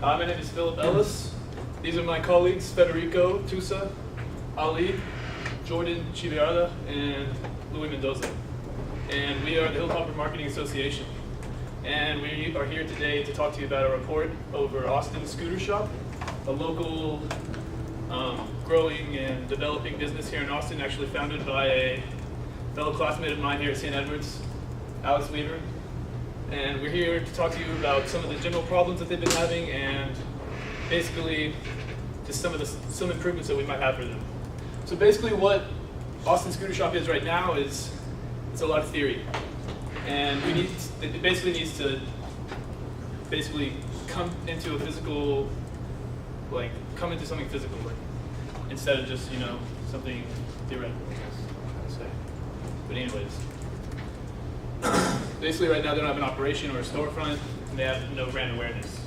My name is Philip Ellis. These are my colleagues, Federico Tusa, Ali, Jordan Chiviarda, and Louis Mendoza. And we are the Hilltopper Marketing Association. And we are here today to talk to you about a report over Austin Scooter Shop, a local growing and developing business here in Austin, actually founded by a fellow classmate of mine here at St. Edward's, Alex Weaver. And we're here to talk to you about some of the general problems that they've been having and basically just some improvements that we might have for them. So basically what Austin Scooter Shop is right now is it's a lot of theory. And it basically needs to come into a physical, come into something physical, instead of just, something theoretical, I guess, I'd say. But anyways, basically right now they don't have an operation or a storefront, and they have no brand awareness.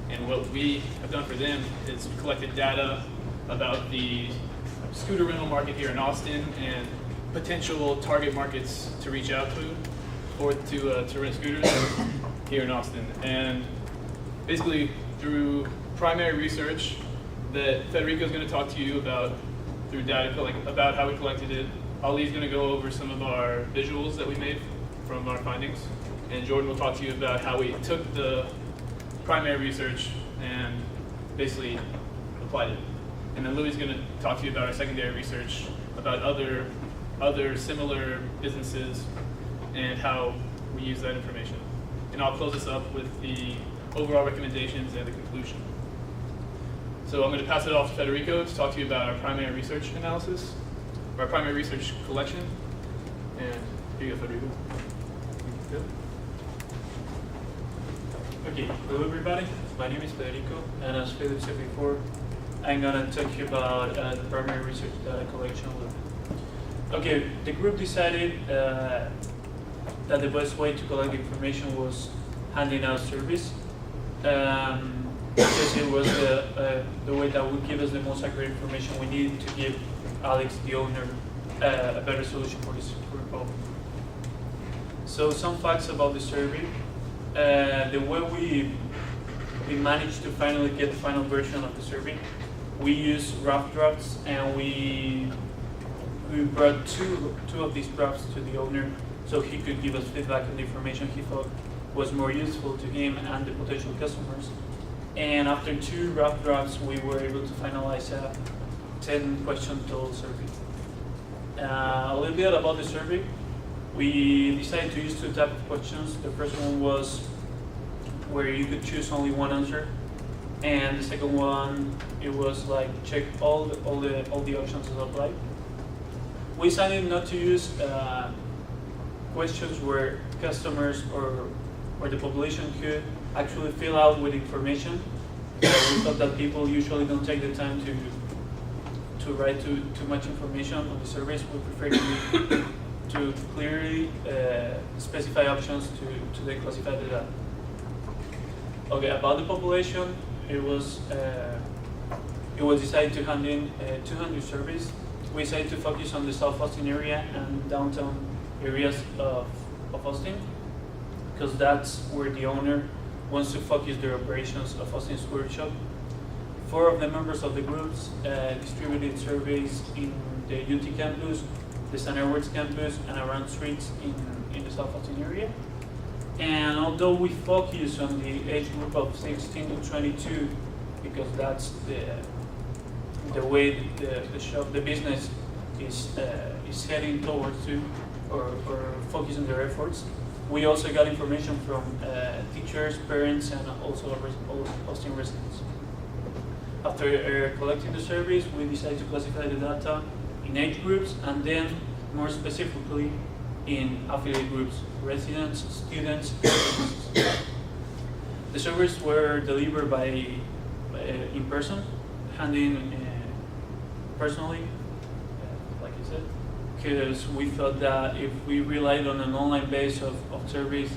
And what we have done for them is we collected data about the scooter rental market here in Austin and potential target markets to reach out to or to rent scooters here in Austin. And basically through primary research that Federico is going to talk to you about through data, about how we collected it. Ali's going to go over some of our visuals that we made from our findings, and Jordan will talk to you about how we took the primary research and basically applied it. And then Louis is going to talk to you about our secondary research about other similar businesses and how we use that information. And I'll close this up with the overall recommendations and the conclusion. So I'm going to pass it off to Federico to talk to you about our primary research analysis, or our primary research collection. And here you go, Federico. Good. Okay, hello everybody. My name is Federico, and as Philip said before, I'm gonna talk to you about the primary research data collection. Okay, the group decided that the best way to collect information was handing out surveys, because it was the way that would give us the most accurate information we need to give Alex, the owner, a better solution for this problem. So some facts about the survey. The way we managed to finally get the final version of the survey, we used rough drafts, and we brought two of these drafts to the owner so he could give us feedback on the information he thought was more useful to him and the potential customers. And after 2 rough drafts, we were able to finalize a 10-question total survey. A little bit about the survey. We decided to use 2 types of questions. The first one was where you could choose only one answer, and the second one, it was like check all the options as applied. We decided not to use questions where customers or the population could actually fill out with information. We thought that people usually don't take the time to write too much information on the surveys. We prefer to clearly specify options to then classify the data. Okay, about the population, it was decided to hand in 200 surveys. We decided to focus on the South Austin area and downtown areas of Austin, because that's where the owner wants to focus their operations of Austin Scooter Shop. 4 of the members of the groups distributed surveys in the UT campus, the St. Edward's campus, and around streets in the South Austin area. And although we focus on the age group of 16 to 22, because that's the way the business is heading towards to, or focusing their efforts, we also got information from teachers, parents, and also Austin residents. After collecting the surveys, we decided to classify the data in age groups, and then more specifically in affiliate groups, residents, students, and businesses. The surveys were delivered in person, handing personally, like I said, because we thought that if we relied on an online base of surveys,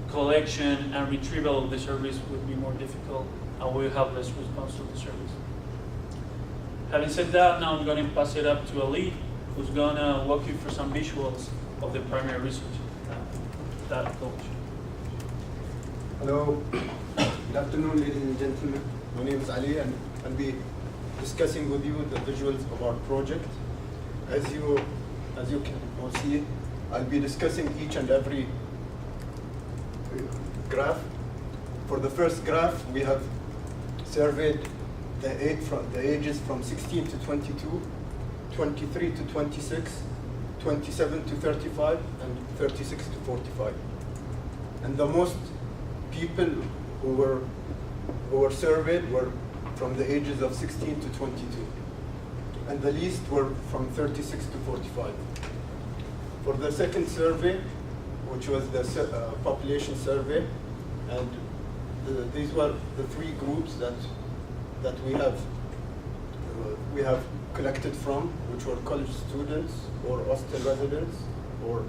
collection and retrieval of the surveys would be more difficult, and we have less response to the surveys. Having said that, now I'm going to pass it up to Ali, who's going to walk you through some visuals of the primary research data collection. Hello, Good afternoon, ladies and gentlemen. My name is Ali, and I'll be discussing with you the visuals of our project. As you can all see, I'll be discussing each and every graph. For the first graph, we have surveyed the ages from 16 to 22, 23 to 26, 27 to 35, and 36 to 45. And the most people who were surveyed were from the ages of 16 to 22, and the least were from 36 to 45. For the second survey, which was the population survey, and these were the three groups that we have collected from, which were college students or hostel residents or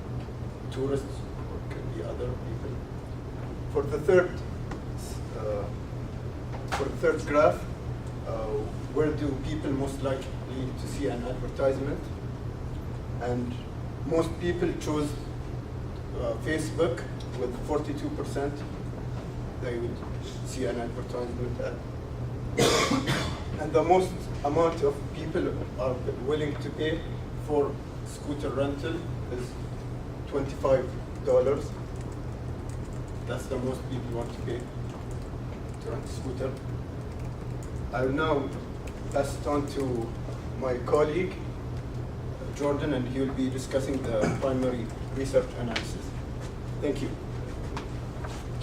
tourists, or could be other people. For the third graph, where do people most likely to see an advertisement? And most people chose Facebook with 42%. They would see an advertisement at. And the most amount of people are willing to pay for scooter rental is $25. That's the most people want to pay to rent a scooter. I will now pass it on to my colleague, Jordan, and he will be discussing the primary research analysis. Thank you.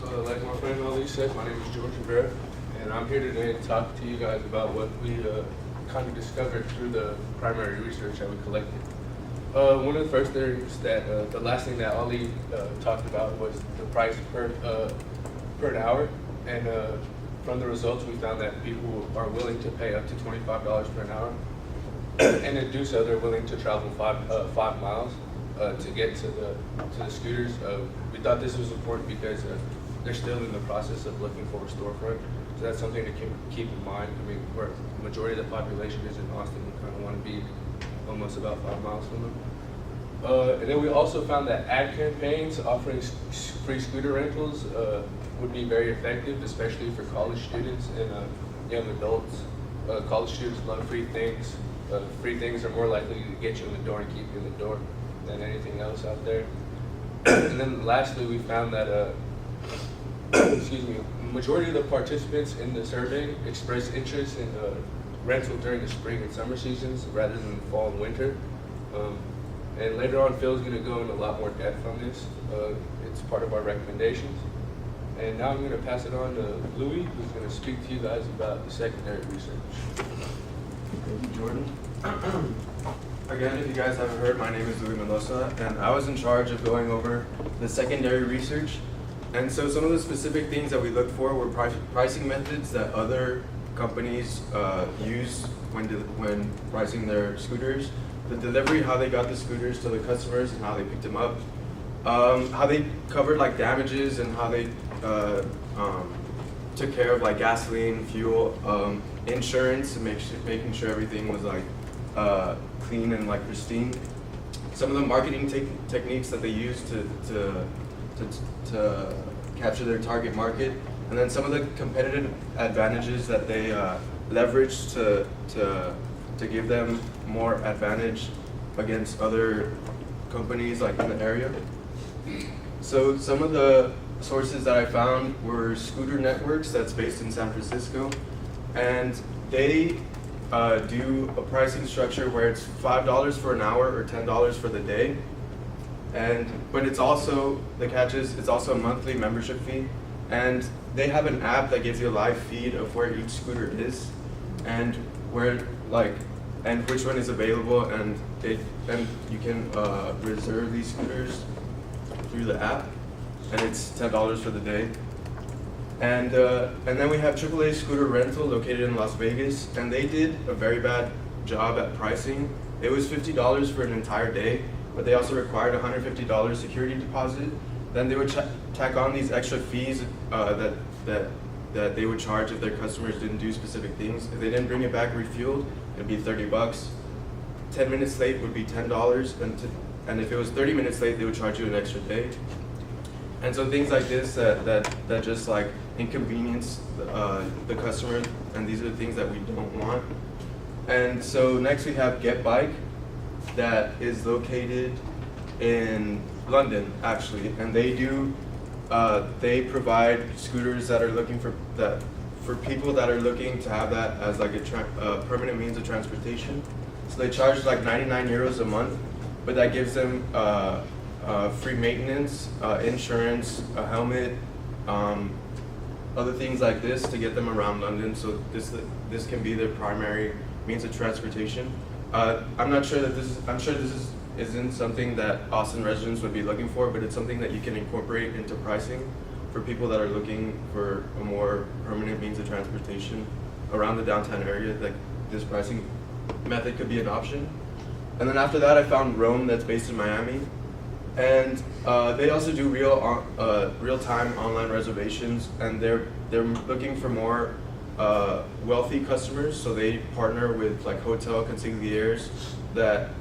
Like my friend Ali said, my name is George Rivera, and I'm here today to talk to you guys about what we kind of discovered through the primary research that we collected. One of the first things that, the last thing that Ali talked about was the price per hour, and from the results we found that people are willing to pay up to $25 per hour, and to do so they're willing to travel 5 miles to get to the scooters. We thought this was important because they're still in the process of looking for a storefront, so that's something to keep in mind. I mean, where the majority of the population is in Austin, we kind of want to be almost about 5 miles from them. And then we also found that ad campaigns offering free scooter rentals would be very effective, especially for college students and young adults. College students love free things. Free things are more likely to get you in the door and keep you in the door than anything else out there. And then lastly, we found that majority of the participants in the survey expressed interest in rental during the spring and summer seasons rather than the fall and winter. And later on, Phil's going to go into a lot more depth on this. It's part of our recommendations. And now I'm going to pass it on to Louis, who's going to speak to you guys about the secondary research. Thank you, Jordan. Again, if you guys haven't heard, my name is Louis Mendoza, and I was in charge of going over the secondary research. And so some of the specific things that we looked for were pricing methods that other companies use when pricing their scooters, the delivery, how they got the scooters to the customers and how they picked them up, how they covered like damages and how they took care of like gasoline, fuel, insurance, and making sure everything was like clean and like pristine. Some of the marketing techniques that they use to capture their target market, and then some of the competitive advantages that they leverage to give them more advantage against other companies like in the area. So some of the sources that I found were Scooter Networks, that's based in San Francisco, and they do a pricing structure where it's $5 for an hour or $10 for the day. But it's also, the catch is, it's also a monthly membership fee, and they have an app that gives you a live feed of where each scooter is, and and which one is available, and you can reserve these scooters through the app, and it's $10 for the day. And then we have AAA Scooter Rental located in Las Vegas, and they did a very bad job at pricing. It was $50 for an entire day, but they also required a $150 security deposit. Then they would tack on these extra fees that they would charge if their customers didn't do specific things. If they didn't bring it back refueled, it'd be $30. 10 minutes late would be $10, and if it was 30 minutes late, they would charge you an extra day. And so things like this that just like inconvenience the customer, and these are the things that we don't want. And so next we have Get Bike, that is located in London actually, and they provide scooters that are looking for people that are looking to have that as like a permanent means of transportation. So they charge like 99 euros a month, but that gives them free maintenance, insurance, a helmet, other things like this to get them around London. So this can be their primary means of transportation. I'm sure this isn't something that Austin residents would be looking for, but it's something that you can incorporate into pricing for people that are looking for a more permanent means of transportation around the downtown area. Like this pricing method could be an option. And then after that, I found Roam, that's based in Miami, and they also do real-time online reservations, and they're looking for more wealthy customers. So they partner with like hotel consiglières that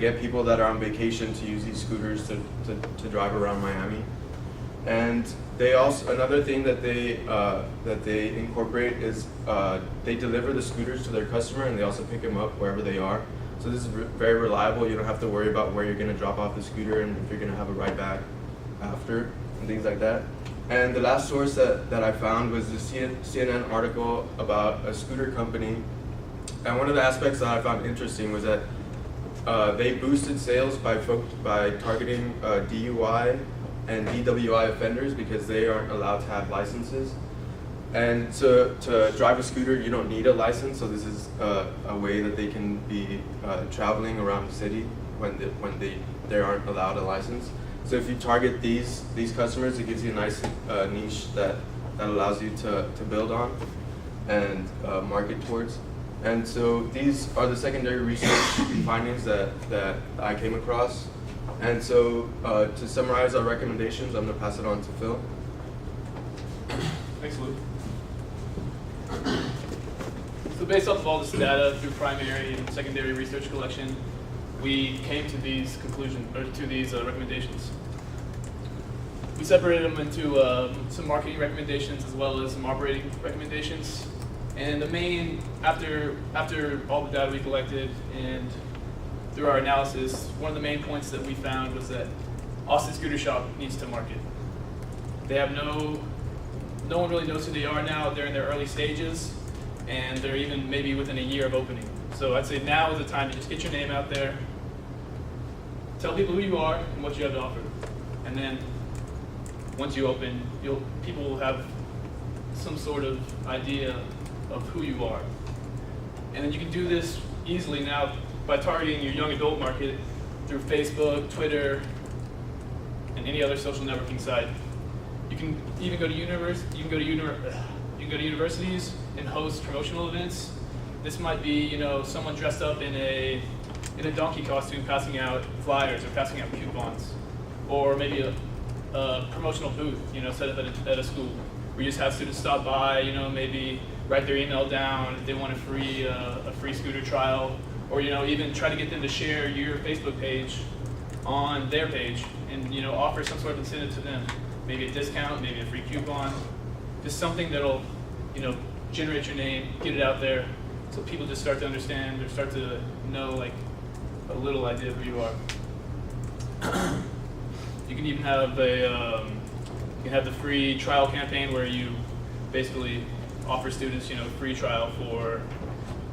get people that are on vacation to use these scooters to drive around Miami. And they also, another thing that they incorporate is they deliver the scooters to their customer, and they also pick them up wherever they are. So this is very reliable. You don't have to worry about where you're going to drop off the scooter and if you're going to have a ride back after and things like that. And the last source that I found was the CNN article about a scooter company. And one of the aspects that I found interesting was that they boosted sales by targeting DUI and DWI offenders because they aren't allowed to have licenses. And to drive a scooter, you don't need a license, so this is a way that they can be traveling around the city when they aren't allowed a license. So if you target these customers, it gives you a nice niche that allows you to build on and market towards. And so these are the secondary research findings that I came across. And so to summarize our recommendations, I'm going to pass it on to Phil. Thanks, Luke. So based off of all this data through primary and secondary research collection, we came to these recommendations. We separated them into some marketing recommendations as well as some operating recommendations. And the main, after all the data we collected and through our analysis, one of the main points that we found was that Austin Scooter Shop needs to market. They have no one really knows who they are now. They're in their early stages, and they're even maybe within a year of opening. So I'd say now is the time to just get your name out there, tell people who you are and what you have to offer. And then once you open, people will have some sort of idea of who you are. And then you can do this easily now by targeting your young adult market through Facebook, Twitter, and any other social networking site. You can even go to universities and host promotional events. This might be, someone dressed up in a donkey costume passing out flyers or passing out coupons, or maybe a promotional booth, set up at a school where you just have students stop by, maybe write their email down if they want a free scooter trial, or even try to get them to share your Facebook page on their page and offer some sort of incentive to them. Maybe a discount, maybe a free coupon, just something that'll, generate your name, get it out there, so people just start to understand or start to know like a little idea of who you are. You can even have the free trial campaign where you basically offer students, free trial for,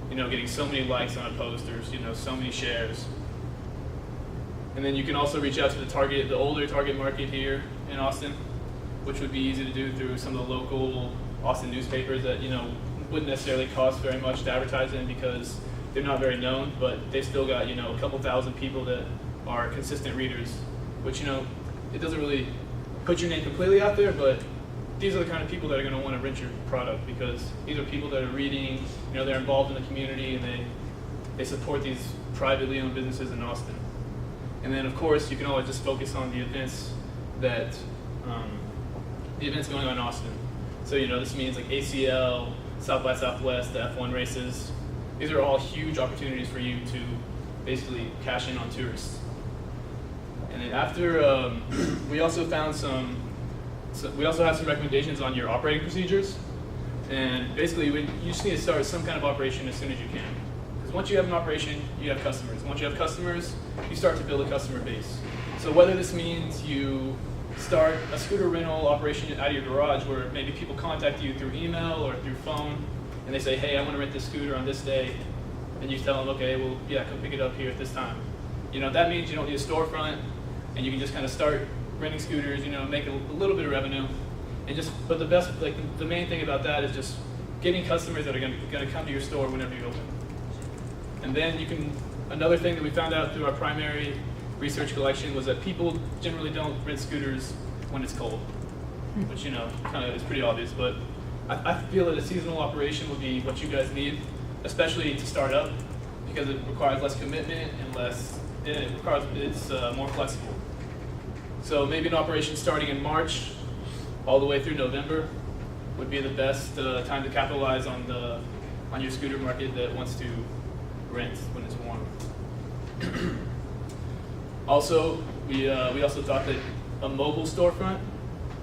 getting so many likes on a post or, so many shares. And then you can also reach out to the older target market here in Austin, which would be easy to do through some of the local Austin newspapers that, wouldn't necessarily cost very much to advertise in because they're not very known, but they've still got, a couple thousand people that are consistent readers, which, it doesn't really put your name completely out there, but these are the kind of people that are going to want to rent your product because these are people that are reading, they're involved in the community and they support these privately owned businesses in Austin. And then of course you can always just focus on the events going on in Austin. So this means like ACL, South by Southwest, the F1 races. These are all huge opportunities for you to basically cash in on tourists. And then after, we also found we also have some recommendations on your operating procedures. And basically, you just need to start some kind of operation as soon as you can. Because once you have an operation, you have customers. Once you have customers, you start to build a customer base. So whether this means you start a scooter rental operation out of your garage where maybe people contact you through email or through phone, and they say, hey, I want to rent this scooter on this day, and you tell them, okay, well, yeah, come pick it up here at this time. That means you don't need a storefront, and you can just kind of start renting scooters, make a little bit of revenue. And but the main thing about that is just getting customers that are going to come to your store whenever you open. And then another thing that we found out through our primary research collection was that people generally don't rent scooters when it's cold, which, kind of is pretty obvious, but I feel that a seasonal operation would be what you guys need, especially to start up, because it requires less commitment and it's more flexible. So maybe an operation starting in March all the way through November would be the best time to capitalize on your scooter market that wants to rent when it's warm. Also, we also thought that a mobile storefront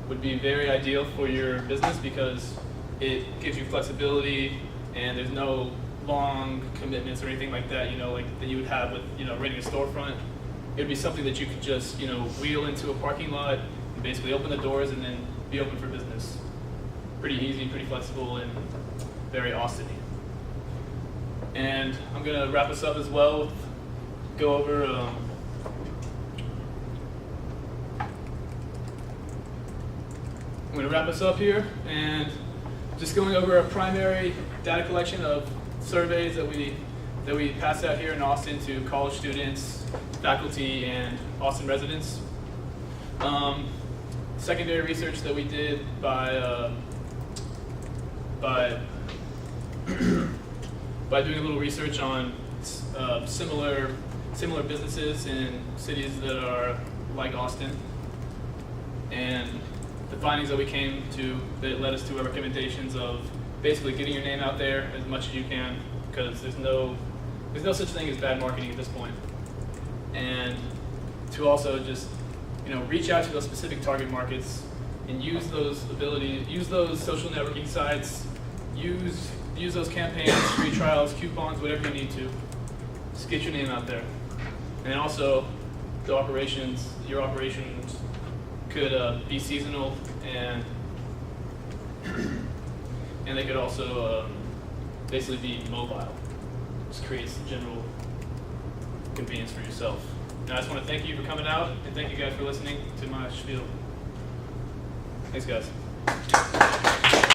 would be very ideal for your business because it gives you flexibility and there's no long commitments or anything like that, like that you would have with, renting a storefront. It would be something that you could just, wheel into a parking lot and basically open the doors and then be open for business. Pretty easy, pretty flexible, and very Austin-y. And I'm gonna wrap us up as well, go over I'm going to wrap us up here and just going over a primary data collection of surveys that we passed out here in Austin to college students, faculty, and Austin residents. Secondary research that we did by doing a little research on similar businesses in cities that are like Austin, and the findings that we came to that led us to our recommendations of basically getting your name out there as much as you can, because there's no such thing as bad marketing at this point. And to also just reach out to those specific target markets and use those social networking sites, use those campaigns, free trials, coupons, whatever you need to. Just get your name out there. And also your operations could be seasonal, and they could also basically be mobile. Just creates general convenience for yourself. And I just want to thank you for coming out, and thank you guys for listening to my spiel. Thanks, guys.